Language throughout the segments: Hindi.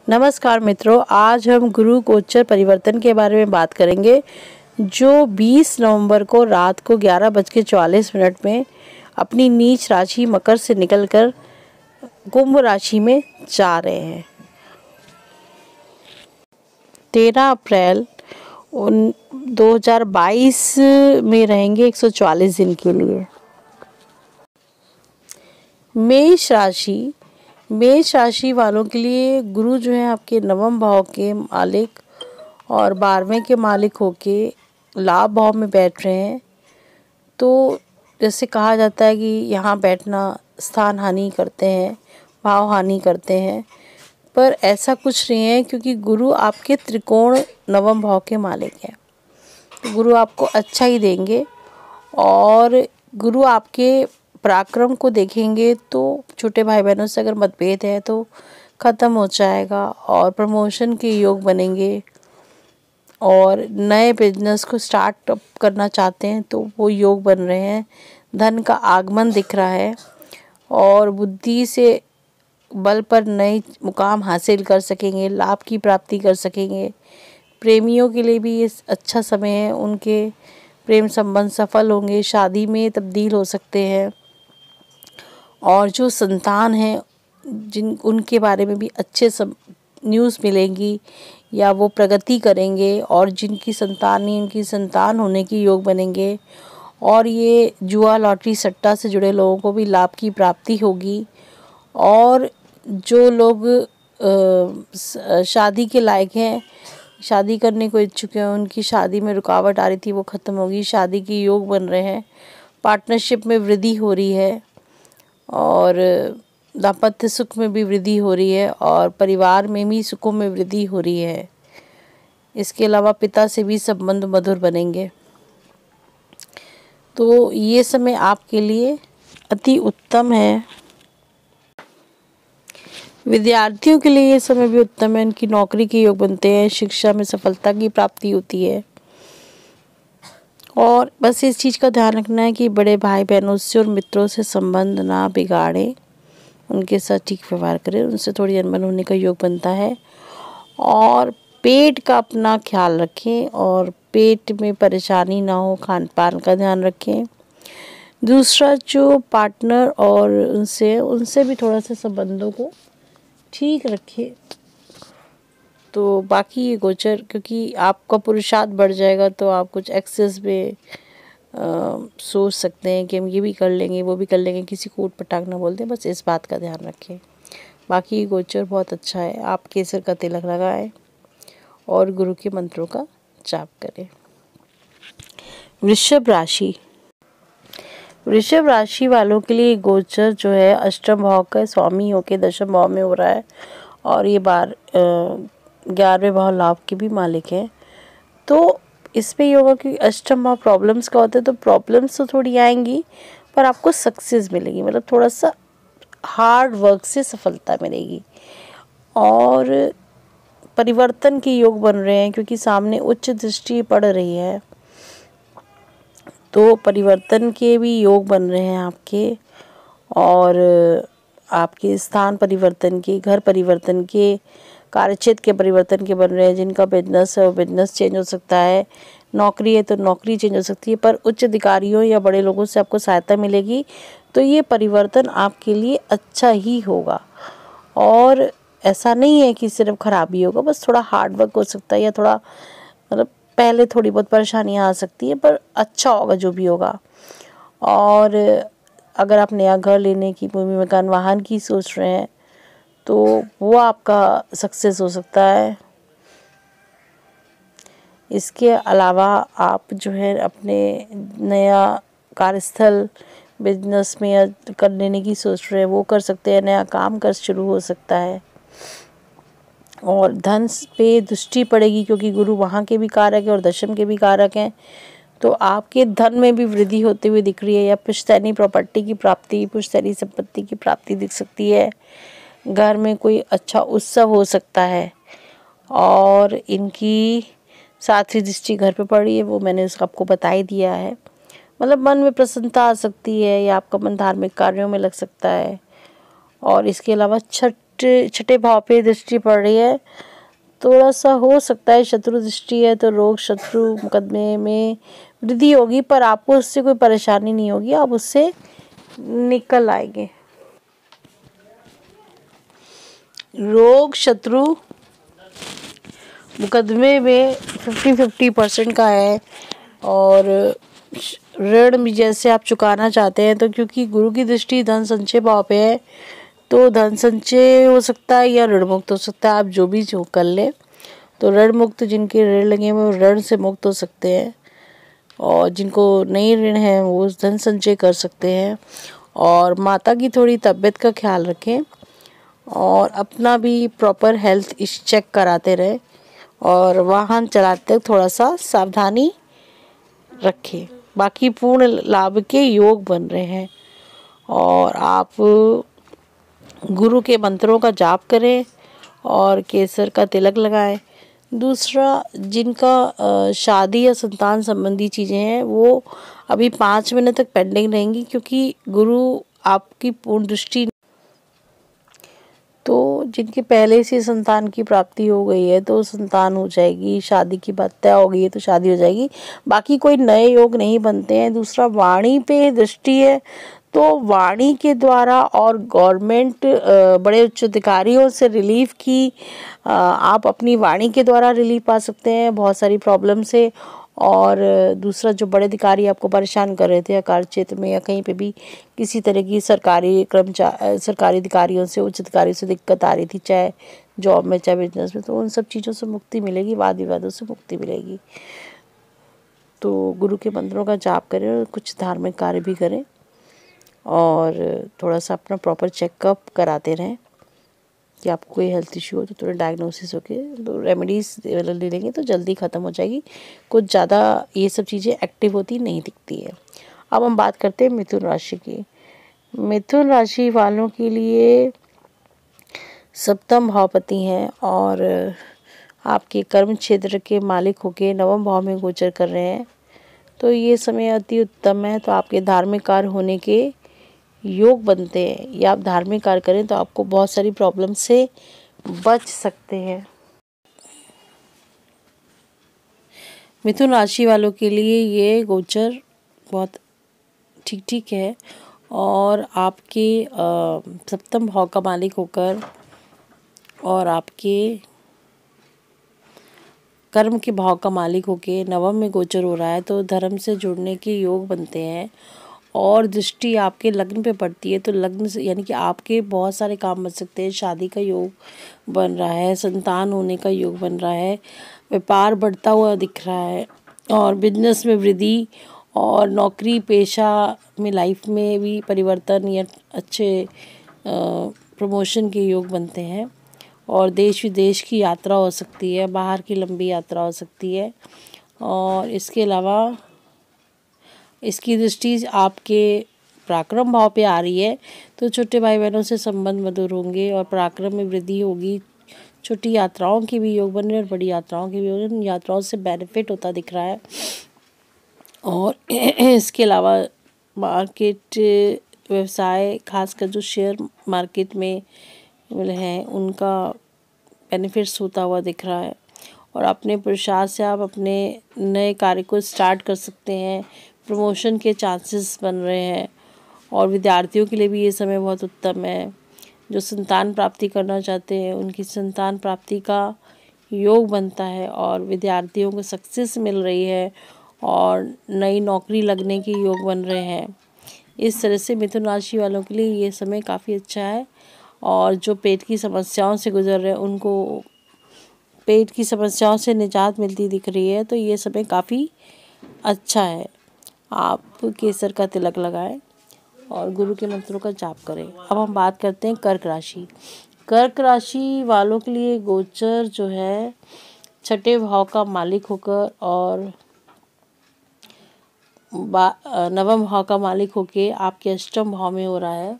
नमस्कार मित्रों, आज हम गुरु गोचर परिवर्तन के बारे में बात करेंगे जो 20 नवंबर को रात को 11:44 में अपनी नीच राशि मकर से निकलकर कुंभ राशि में जा रहे हैं। 13 अप्रैल 2022 में रहेंगे 144 दिन के लिए। मेष राशि वालों के लिए गुरु जो है आपके नवम भाव के मालिक और 12वें के मालिक होके लाभ भाव में बैठ रहे हैं। तो जैसे कहा जाता है कि यहाँ बैठना स्थान हानि करते हैं, भाव हानि करते हैं, पर ऐसा कुछ नहीं है क्योंकि गुरु आपके त्रिकोण नवम भाव के मालिक हैं। तो गुरु आपको अच्छा ही देंगे और गुरु आपके पराक्रम को देखेंगे तो छोटे भाई बहनों से अगर मतभेद है तो ख़त्म हो जाएगा और प्रमोशन के योग बनेंगे। और नए बिजनेस को स्टार्ट करना चाहते हैं तो वो योग बन रहे हैं। धन का आगमन दिख रहा है और बुद्धि से बल पर नए मुकाम हासिल कर सकेंगे, लाभ की प्राप्ति कर सकेंगे। प्रेमियों के लिए भी ये अच्छा समय है, उनके प्रेम संबंध सफल होंगे, शादी में तब्दील हो सकते हैं। और जो संतान हैं उनके बारे में भी अच्छे सब न्यूज़ मिलेंगी या वो प्रगति करेंगे और जिनकी संतान नहीं उनकी संतान होने की योग बनेंगे। और ये जुआ लॉटरी सट्टा से जुड़े लोगों को भी लाभ की प्राप्ति होगी। और जो लोग शादी के लायक हैं, शादी करने को इच्छुक हैं, उनकी शादी में रुकावट आ रही थी वो ख़त्म होगी, शादी के योग बन रहे हैं। पार्टनरशिप में वृद्धि हो रही है और दाम्पत्य सुख में भी वृद्धि हो रही है और परिवार में भी सुखों में वृद्धि हो रही है। इसके अलावा पिता से भी संबंध मधुर बनेंगे। तो ये समय आपके लिए अति उत्तम है। विद्यार्थियों के लिए ये समय भी उत्तम है, इनकी नौकरी के योग बनते हैं, शिक्षा में सफलता की प्राप्ति होती है। और बस इस चीज़ का ध्यान रखना है कि बड़े भाई बहनों से और मित्रों से संबंध ना बिगाड़ें, उनके साथ ठीक व्यवहार करें, उनसे थोड़ी अनबन होने का योग बनता है। और पेट का अपना ख्याल रखें और पेट में परेशानी ना हो, खान पान का ध्यान रखें। दूसरा जो पार्टनर और उनसे भी थोड़ा सा संबंधों को ठीक रखें। तो बाकी ये गोचर क्योंकि आपका पुरुषार्थ बढ़ जाएगा तो आप कुछ एक्सेस में सोच सकते हैं कि हम ये भी कर लेंगे वो भी कर लेंगे, किसी को ऊट पटांग ना बोल दें, बस इस बात का ध्यान रखें। बाकी ये गोचर बहुत अच्छा है। आप केसर का तिलक लगाएं और गुरु के मंत्रों का जाप करें। वृषभ राशि वालों के लिए गोचर जो है अष्टम भाव का स्वामी होकर दशम भाव में हो रहा है और ये बार 11वें भाव लाभ के भी मालिक हैं। तो इसमें ये होगा कि अष्टम भाव प्रॉब्लम्स का होता है तो प्रॉब्लम्स तो थोड़ी आएंगी पर आपको सक्सेस मिलेगी, मतलब थोड़ा सा हार्ड वर्क से सफलता मिलेगी। और परिवर्तन के योग बन रहे हैं क्योंकि सामने उच्च दृष्टि पड़ रही है तो परिवर्तन के भी योग बन रहे हैं आपके। और आपके स्थान परिवर्तन के, घर परिवर्तन के, कार्यक्षेत्र के परिवर्तन के बन रहे हैं। जिनका बिजनेस है वो बिजनेस चेंज हो सकता है, नौकरी है तो नौकरी चेंज हो सकती है, पर उच्च अधिकारियों या बड़े लोगों से आपको सहायता मिलेगी। तो ये परिवर्तन आपके लिए अच्छा ही होगा और ऐसा नहीं है कि सिर्फ खराबी होगा, बस थोड़ा हार्ड वर्क हो सकता है या थोड़ा मतलब पहले थोड़ी बहुत परेशानियाँ आ सकती है पर अच्छा होगा जो भी होगा। और अगर आप नया घर लेने की, भूमि मकान वाहन की सोच रहे हैं तो वो आपका सक्सेस हो सकता है। इसके अलावा आप जो है अपने नया कार्यस्थल बिजनेस में या कर लेने की सोच रहे हैं वो कर सकते हैं, नया काम कर शुरू हो सकता है। और धन पे दृष्टि पड़ेगी क्योंकि गुरु वहाँ के भी कारक है और दशम के भी कारक हैं। तो आपके धन में भी वृद्धि होते हुए दिख रही है या पुश्तैनी प्रॉपर्टी की प्राप्ति, पुश्तैनी संपत्ति की प्राप्ति दिख सकती है। घर में कोई अच्छा उत्सव हो सकता है और इनकी 7वीं दृष्टि घर पे पड़ रही है, वो मैंने उसका आपको बता ही दिया है। मतलब मन में प्रसन्नता आ सकती है या आपका मन धार्मिक कार्यों में लग सकता है। और इसके अलावा छठ छठे भाव पे दृष्टि पड़ रही है, थोड़ा सा हो सकता है शत्रु दृष्टि है, तो रोग शत्रु मुकदमे में वृद्धि होगी, पर आपको उससे कोई परेशानी नहीं होगी, आप उससे निकल आएंगे। रोग शत्रु मुकदमे में 50-50% का है। और ऋण भी जैसे आप चुकाना चाहते हैं, तो क्योंकि गुरु की दृष्टि धन संचय भाव पे है, तो धन संचय हो सकता है या ऋण मुक्त हो सकता है, आप जो भी जो कर ले। तो ऋण मुक्त, जिनके ऋण लगे हैं वो ऋण से मुक्त हो सकते हैं, और जिनको नहीं ऋण है वो धन संचय कर सकते हैं। और माता की थोड़ी तबीयत का ख्याल रखें, और अपना भी प्रॉपर हेल्थ चेक कराते रहें, और वाहन चलाते वक्त थोड़ा सा सावधानी रखें। बाकी पूर्ण लाभ के योग बन रहे हैं। और आप गुरु के मंत्रों का जाप करें और केसर का तिलक लगाएं। दूसरा, जिनका शादी या संतान संबंधी चीज़ें हैं वो अभी 5 महीने तक पेंडिंग रहेंगी, क्योंकि गुरु आपकी पूर्ण दृष्टि। तो जिनके पहले से संतान की प्राप्ति हो गई है तो संतान हो जाएगी, शादी की बात तय हो गई है तो शादी हो जाएगी, बाकी कोई नए योग नहीं बनते हैं। दूसरा, वाणी पे दृष्टि है, तो वाणी के द्वारा और गवर्नमेंट बड़े उच्च अधिकारियों से रिलीफ की आप अपनी वाणी के द्वारा रिलीफ पा सकते हैं बहुत सारी प्रॉब्लम से। और दूसरा, जो बड़े अधिकारी आपको परेशान कर रहे थे या कार्य क्षेत्र में या कहीं पे भी किसी तरह की सरकारी अधिकारियों से, उच्च अधिकारियों से दिक्कत आ रही थी, चाहे जॉब में चाहे बिजनेस में, तो उन सब चीज़ों से मुक्ति मिलेगी, वाद विवादों से मुक्ति मिलेगी। तो गुरु के मंत्रों का जाप करें और कुछ धार्मिक कार्य भी करें, और थोड़ा सा अपना प्रॉपर चेकअप कराते रहें कि आपको कोई हेल्थ इशू हो तो थोड़ा डायग्नोसिस होके तो रेमेडीज़ ले लेंगे तो जल्दी ख़त्म हो जाएगी। कुछ ज़्यादा ये सब चीज़ें एक्टिव होती नहीं दिखती है। अब हम बात करते हैं मिथुन राशि की। मिथुन राशि वालों के लिए सप्तम भावपति हैं और आपके कर्म क्षेत्र के मालिक होके नवम भाव में गोचर कर रहे हैं, तो ये समय अति उत्तम है। तो आपके धार्मिक कार्य होने के योग बनते हैं, या आप धार्मिक कार्य करें तो आपको बहुत सारी प्रॉब्लम से बच सकते हैं। मिथुन राशि वालों के लिए ये गोचर बहुत ठीक ठीक है, और आपके सप्तम भाव का मालिक होकर और आपके कर्म के भाव का मालिक होके नवम में गोचर हो रहा है, तो धर्म से जुड़ने के योग बनते हैं। और दृष्टि आपके लग्न पे पड़ती है, तो लग्न से यानी कि आपके बहुत सारे काम बन सकते हैं। शादी का योग बन रहा है, संतान होने का योग बन रहा है, व्यापार बढ़ता हुआ दिख रहा है, और बिजनेस में वृद्धि, और नौकरी पेशा में लाइफ में भी परिवर्तन या अच्छे प्रमोशन के योग बनते हैं। और देश विदेश की यात्रा हो सकती है, बाहर की लंबी यात्रा हो सकती है। और इसके अलावा इसकी दृष्टि आपके पराक्रम भाव पे आ रही है, तो छोटे भाई बहनों से संबंध मधुर होंगे और पराक्रम में वृद्धि होगी। छोटी यात्राओं की भी योग बन रहे हैं और बड़ी यात्राओं की भी योग, यात्राओं से बेनिफिट होता दिख रहा है। और इसके अलावा मार्केट व्यवसाय, खासकर जो शेयर मार्केट में हैं उनका बेनिफिट्स होता हुआ दिख रहा है। और अपने पुरुषार्थ से आप अपने नए कार्य को स्टार्ट कर सकते हैं, प्रमोशन के चांसेस बन रहे हैं। और विद्यार्थियों के लिए भी ये समय बहुत उत्तम है। जो संतान प्राप्ति करना चाहते हैं उनकी संतान प्राप्ति का योग बनता है, और विद्यार्थियों को सक्सेस मिल रही है और नई नौकरी लगने के योग बन रहे हैं। इस तरह से मिथुन राशि वालों के लिए ये समय काफ़ी अच्छा है। और जो पेट की समस्याओं से गुजर रहे हैं उनको पेट की समस्याओं से निजात मिलती दिख रही है, तो ये समय काफ़ी अच्छा है। आप केसर का तिलक लगाएं और गुरु के मंत्रों का जाप करें। अब हम बात करते हैं कर्क राशि। कर्क राशि वालों के लिए गोचर जो है छठे भाव का मालिक होकर और नवम भाव का मालिक होके आपके अष्टम भाव में हो रहा है,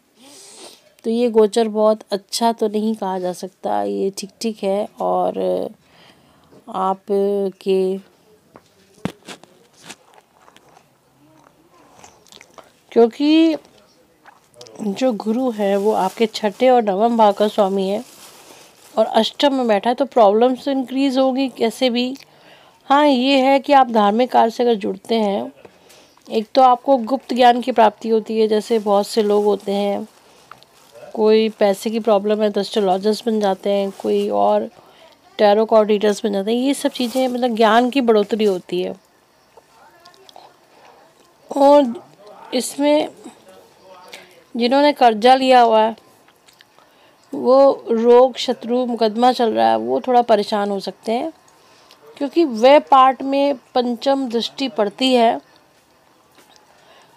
तो ये गोचर बहुत अच्छा तो नहीं कहा जा सकता, ये ठीक ठीक है। और आपके क्योंकि जो गुरु है वो आपके छठे और नवम भाव का स्वामी है और अष्टम में बैठा है, तो प्रॉब्लम्स तो इंक्रीज होगी कैसे भी। हाँ, ये है कि आप धार्मिक कार्य से अगर जुड़ते हैं, एक तो आपको गुप्त ज्ञान की प्राप्ति होती है। जैसे बहुत से लोग होते हैं, कोई पैसे की प्रॉब्लम है तो एस्ट्रोलॉजर्स बन जाते हैं, कोई और टैरो कार्ड रीडर्स बन जाते हैं। ये सब चीज़ें मतलब ज्ञान की बढ़ोतरी होती है। और इसमें जिन्होंने कर्जा लिया हुआ है, वो रोग शत्रु मुकदमा चल रहा है, वो थोड़ा परेशान हो सकते हैं, क्योंकि वह पार्ट में पंचम दृष्टि पड़ती है।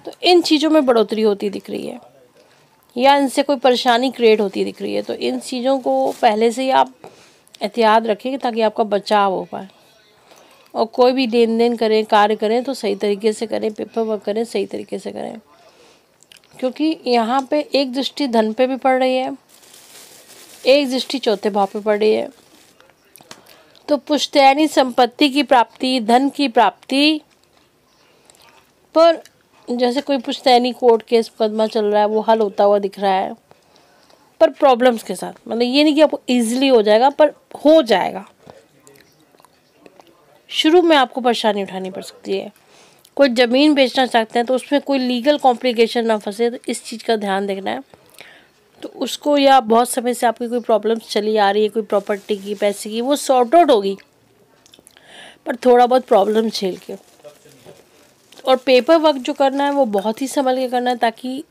तो इन चीज़ों में बढ़ोतरी होती दिख रही है या इनसे कोई परेशानी क्रिएट होती दिख रही है। तो इन चीज़ों को पहले से ही आप एहतियात रखें ताकि आपका बचाव हो पाए। और कोई भी लेन देन करें, कार्य करें तो सही तरीके से करें, पेपर वर्क करें सही तरीके से करें, क्योंकि यहाँ पे एक दृष्टि धन पे भी पड़ रही है, एक दृष्टि चौथे भाव पे पड़ रही है। तो पुश्तैनी संपत्ति की प्राप्ति, धन की प्राप्ति, पर जैसे कोई पुश्तैनी कोर्ट केस मुकदमा चल रहा है वो हल होता हुआ दिख रहा है, पर प्रॉब्लम्स के साथ। मतलब ये नहीं कि आपको इजीली हो जाएगा, पर हो जाएगा। शुरू में आपको परेशानी उठानी पड़ सकती है। कोई ज़मीन बेचना चाहते हैं तो उसमें कोई लीगल कॉम्प्लिकेशन ना फंसे, तो इस चीज़ का ध्यान देखना है। तो उसको, या बहुत समय से आपकी कोई प्रॉब्लम्स चली आ रही है, कोई प्रॉपर्टी की, पैसे की, वो सॉर्ट आउट होगी, पर थोड़ा बहुत प्रॉब्लम झेल के। और पेपर वर्क जो करना है वो बहुत ही संभल के करना है, ताकि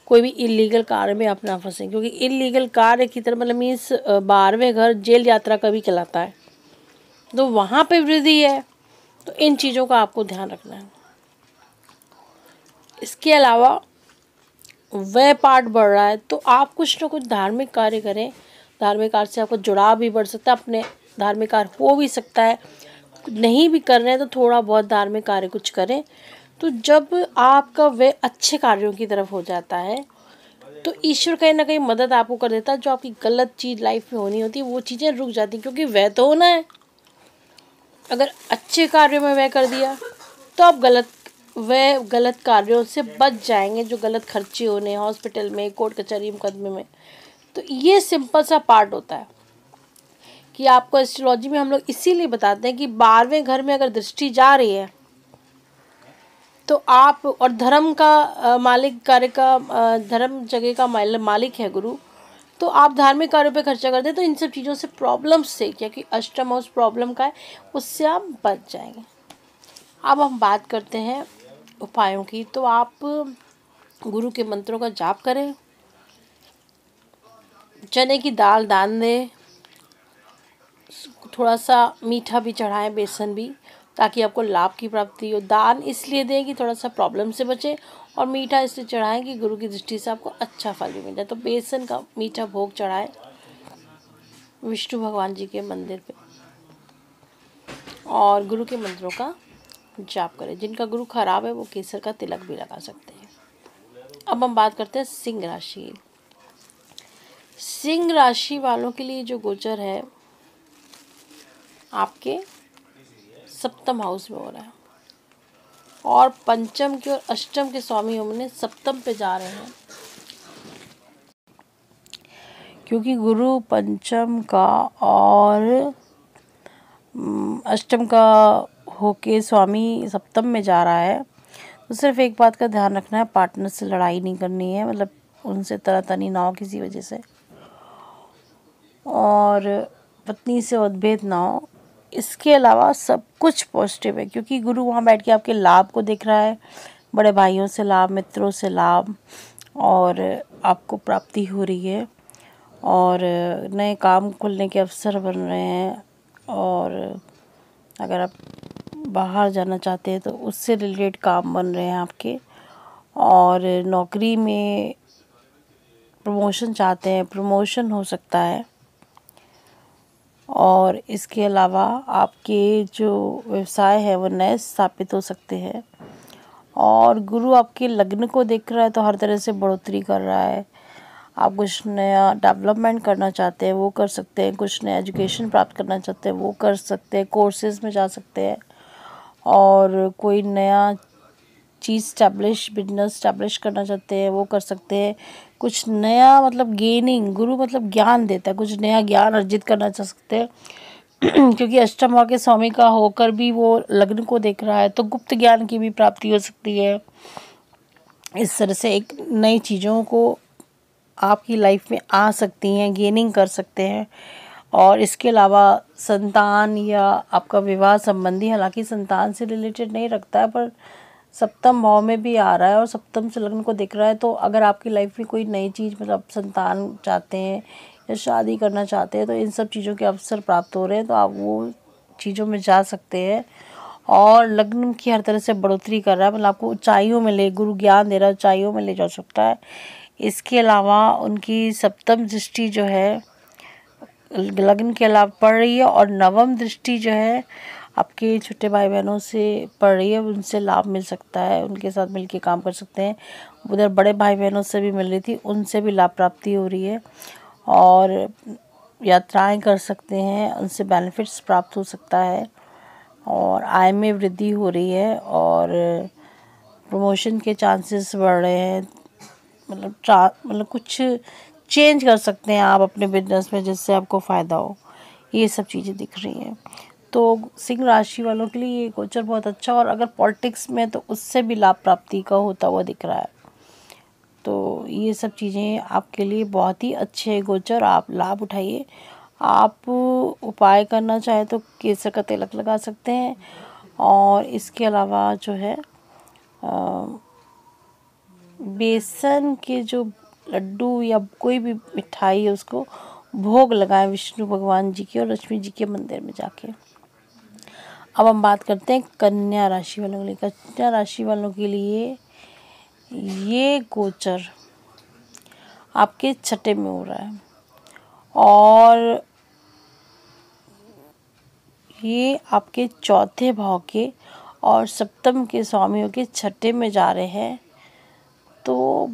कोई भी इलीगल कार्य में आप ना फंसे, क्योंकि इलीगल कार्य की तरह मतलब मीन्स 12वें घर जेल यात्रा का भी कहलाता है, तो वहाँ पे वृद्धि है। तो इन चीज़ों का आपको ध्यान रखना है। इसके अलावा वह पार्ट बढ़ रहा है, तो आप कुछ ना कुछ धार्मिक कार्य करें। धार्मिक कार्य से आपको जुड़ाव भी बढ़ सकता है, अपने धार्मिक कार्य हो भी सकता है। नहीं भी कर रहे हैं तो थोड़ा बहुत धार्मिक कार्य कुछ करें। तो जब आपका वह अच्छे कार्यों की तरफ हो जाता है, तो ईश्वर कहीं ना कहीं मदद आपको कर देता है। जो आपकी गलत चीज़ लाइफ में होनी होती है वो चीज़ें रुक जाती हैं, क्योंकि वह तो होना है। अगर अच्छे कार्यों में वह कर दिया तो आप गलत कार्यों से बच जाएंगे, जो गलत खर्चे होने हॉस्पिटल में, कोर्ट कचहरी मुकदमे में। तो ये सिंपल सा पार्ट होता है कि आपको एस्ट्रोलॉजी में हम लोग इसीलिए बताते हैं कि 12वें घर में अगर दृष्टि जा रही है तो आप, और धर्म का मालिक, कार्य का धर्म जगह का मालिक है गुरु, तो आप धार्मिक कार्यों पे खर्चा करते हैं। तो इन सब चीज़ों से, प्रॉब्लम से, क्योंकि अष्टम हाउस प्रॉब्लम का है, उससे आप बच जाएंगे। अब हम बात करते हैं उपायों की। तो आप गुरु के मंत्रों का जाप करें, चने की दाल दान दें, थोड़ा सा मीठा भी चढ़ाएं, बेसन भी, ताकि आपको लाभ की प्राप्ति हो। दान इसलिए दें कि थोड़ा सा प्रॉब्लम से बचे, और मीठा इसलिए चढ़ाएं कि गुरु की दृष्टि से आपको अच्छा फल भी मिल जाए। तो बेसन का मीठा भोग चढ़ाएं विष्णु भगवान जी के मंदिर पे, और गुरु के मंत्रों का जाप करें। जिनका गुरु खराब है वो केसर का तिलक भी लगा सकते हैं। अब हम बात करते हैं सिंह राशि। सिंह राशि वालों के लिए जो गोचर है आपके सप्तम हाउस में हो रहा है, और पंचम के और अष्टम के स्वामी हमने सप्तम पे जा रहे हैं, क्योंकि गुरु पंचम का और अष्टम का होके स्वामी सप्तम में जा रहा है। तो सिर्फ एक बात का ध्यान रखना है, पार्टनर से लड़ाई नहीं करनी है, मतलब उनसे तनातनी ना हो किसी वजह से, और पत्नी से मतभेद ना हो। इसके अलावा सब कुछ पॉजिटिव है, क्योंकि गुरु वहाँ बैठ के आपके लाभ को देख रहा है। बड़े भाइयों से लाभ, मित्रों से लाभ, और आपको प्राप्ति हो रही है, और नए काम खुलने के अवसर बन रहे हैं। और अगर आप बाहर जाना चाहते हैं तो उससे रिलेटेड काम बन रहे हैं आपके, और नौकरी में प्रमोशन चाहते हैं, प्रमोशन हो सकता है। और इसके अलावा आपके जो व्यवसाय है वो नए स्थापित हो सकते हैं। और गुरु आपके लग्न को देख रहा है, तो हर तरह से बढ़ोतरी कर रहा है। आप कुछ नया डेवलपमेंट करना चाहते हैं वो कर सकते हैं, कुछ नया एजुकेशन प्राप्त करना चाहते हैं वो कर सकते हैं, कोर्सेज में जा सकते हैं, और कोई नया चीज़ बिजनेस स्टैब्लिश करना चाहते हैं वो कर सकते हैं। कुछ नया मतलब गेनिंग, गुरु मतलब ज्ञान देता है, कुछ नया ज्ञान अर्जित करना चाह सकते हैं क्योंकि अष्टम भाव के स्वामी का होकर भी वो लग्न को देख रहा है, तो गुप्त ज्ञान की भी प्राप्ति हो सकती है। इस तरह से एक नई चीज़ों को आपकी लाइफ में आ सकती हैं, गेनिंग कर सकते हैं। और इसके अलावा संतान या आपका विवाह संबंधी, हालांकि संतान से रिलेटेड नहीं रखता है, पर सप्तम भाव में भी आ रहा है और सप्तम से लग्न को दिख रहा है, तो अगर आपकी लाइफ में कोई नई चीज़ मतलब संतान चाहते हैं या शादी करना चाहते हैं, तो इन सब चीज़ों के अवसर प्राप्त हो रहे हैं, तो आप वो चीज़ों में जा सकते हैं। और लग्न की हर तरह से बढ़ोतरी कर रहा है, मतलब आपको ऊंचाइयों में ले, गुरु ज्ञान दे रहा है, ऊंचाइयों में ले जा सकता है। इसके अलावा उनकी सप्तम दृष्टि जो है लग्न के अलावा पड़ रही है, और नवम दृष्टि जो है आपके छोटे भाई बहनों से पड़ रही है, उनसे लाभ मिल सकता है, उनके साथ मिलके काम कर सकते हैं। उधर बड़े भाई बहनों से भी मिल रही थी, उनसे भी लाभ प्राप्ति हो रही है, और यात्राएं कर सकते हैं, उनसे बेनिफिट्स प्राप्त हो सकता है, और आय में वृद्धि हो रही है, और प्रमोशन के चांसेस बढ़ रहे हैं। मतलब कुछ चेंज कर सकते हैं आप अपने बिजनेस में जिससे आपको फ़ायदा हो, ये सब चीज़ें दिख रही हैं। तो सिंह राशि वालों के लिए ये गोचर बहुत अच्छा, और अगर पॉलिटिक्स में तो उससे भी लाभ प्राप्ति का होता हुआ दिख रहा है। तो ये सब चीज़ें आपके लिए बहुत ही अच्छे गोचर, आप लाभ उठाइए। आप उपाय करना चाहें तो केसर का तिलक लगा सकते हैं, और इसके अलावा जो है बेसन के जो लड्डू या कोई भी मिठाई है उसको भोग लगाएं विष्णु भगवान जी के और लक्ष्मी जी के मंदिर में जाके। अब हम बात करते हैं कन्या राशि वालों के लिए। कन्या राशि वालों के लिए ये गोचर आपके छठे में हो रहा है, और ये आपके चौथे भाव के और सप्तम के स्वामियों के छठे में जा रहे हैं। तो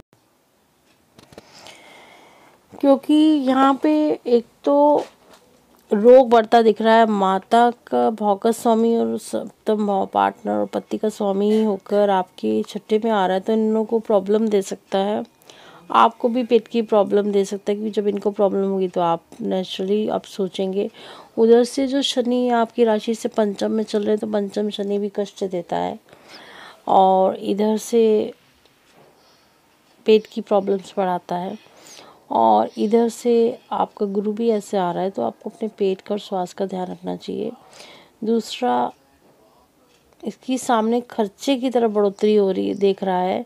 क्योंकि यहाँ पे एक तो रोग बढ़ता दिख रहा है, माता का भाव का स्वामी और सप्तम भाव पार्टनर और पति का स्वामी होकर आपके छठे में आ रहा है, तो इन लोगों को प्रॉब्लम दे सकता है। आपको भी पेट की प्रॉब्लम दे सकता है, क्योंकि जब इनको प्रॉब्लम होगी तो आप नेचुरली आप सोचेंगे। उधर से जो शनि आपकी राशि से पंचम में चल रहे हैं, तो पंचम शनि भी कष्ट देता है, और इधर से पेट की प्रॉब्लम्स बढ़ाता है, और इधर से आपका गुरु भी ऐसे आ रहा है, तो आपको अपने पेट का और स्वास्थ्य का ध्यान रखना चाहिए। दूसरा, इसकी सामने खर्चे की तरफ बढ़ोतरी हो रही है देख रहा है,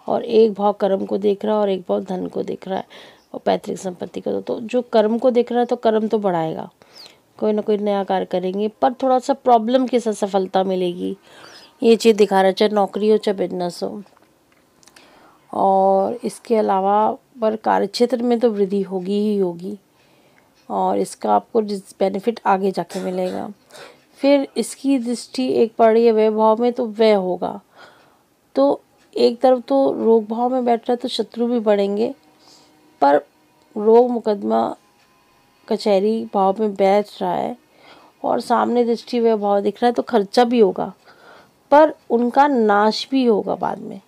और एक भाव कर्म को देख रहा है और एक भाव धन को देख रहा है, और पैतृक संपत्ति का। तो जो कर्म को देख रहा है, तो कर्म तो बढ़ाएगा, कोई ना कोई नया कार्य करेंगे, पर थोड़ा सा प्रॉब्लम के साथ सफलता मिलेगी, ये चीज़ दिखा रहा है, चाहे नौकरी हो चाहे बिजनेस हो। और इसके अलावा पर कार्यक्षेत्र में तो वृद्धि होगी ही होगी, और इसका आपको बेनिफिट आगे जाके मिलेगा। फिर इसकी दृष्टि एक पड़ रही है व्यय भाव में, तो व्यय होगा, तो एक तरफ तो रोग भाव में बैठ रहा है, तो शत्रु भी बढ़ेंगे, पर रोग मुकदमा कचहरी भाव में बैठ रहा है, और सामने दृष्टि व्यय भाव दिख रहा है, तो खर्चा भी होगा, पर उनका नाश भी होगा बाद में।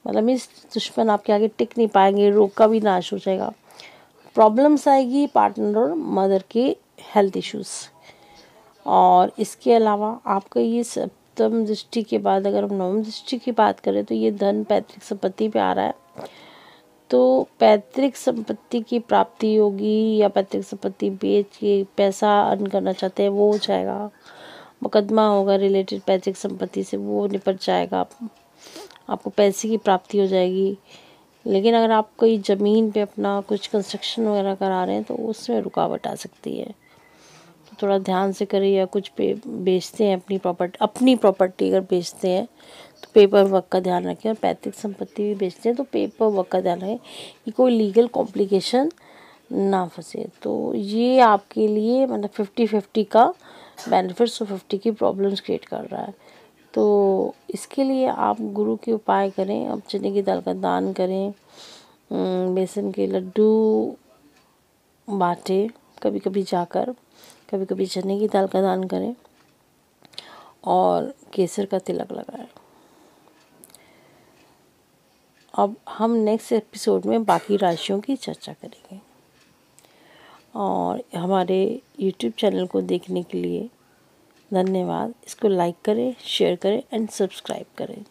मतलब इस दुश्मन आपके आगे टिक नहीं पाएंगे, रोग का भी नाश हो जाएगा। प्रॉब्लम्स आएगी पार्टनर और मदर के हेल्थ इश्यूज। और इसके अलावा आपका ये सप्तम दृष्टि के बाद अगर हम नवम दृष्टि की बात करें, तो ये धन पैतृक संपत्ति पे आ रहा है, तो पैतृक संपत्ति की प्राप्ति होगी, या पैतृक संपत्ति बेच के पैसा अर्न करना चाहते हैं वो हो जाएगा। मुकदमा होगा रिलेटेड पैतृक संपत्ति से, वो निपट जाएगा, आपको पैसे की प्राप्ति हो जाएगी। लेकिन अगर आप कोई ज़मीन पे अपना कुछ कंस्ट्रक्शन वगैरह करा रहे हैं, तो उसमें रुकावट आ सकती है, तो थोड़ा ध्यान से करें। या कुछ बेचते हैं अपनी प्रॉपर्टी अगर बेचते हैं, तो पेपर वर्क का ध्यान रखें, और पैतृक संपत्ति भी बेचते हैं तो पेपर वर्क का ध्यान रखें कि कोई लीगल कॉम्प्लिकेशन ना फंसे। तो ये आपके लिए मतलब 50-50 का बेनिफिट्स और 50 की प्रॉब्लम्स क्रिएट कर रहा है। तो इसके लिए आप गुरु के उपाय करें, अब चने की दाल का दान करें, बेसन के लड्डू बांटें कभी कभी जाकर, कभी कभी चने की दाल का दान करें, और केसर का तिलक लगाएं। अब हम नेक्स्ट एपिसोड में बाकी राशियों की चर्चा करेंगे। और हमारे यूट्यूब चैनल को देखने के लिए धन्यवाद। इसको लाइक करें, शेयर करें एंड सब्सक्राइब करें।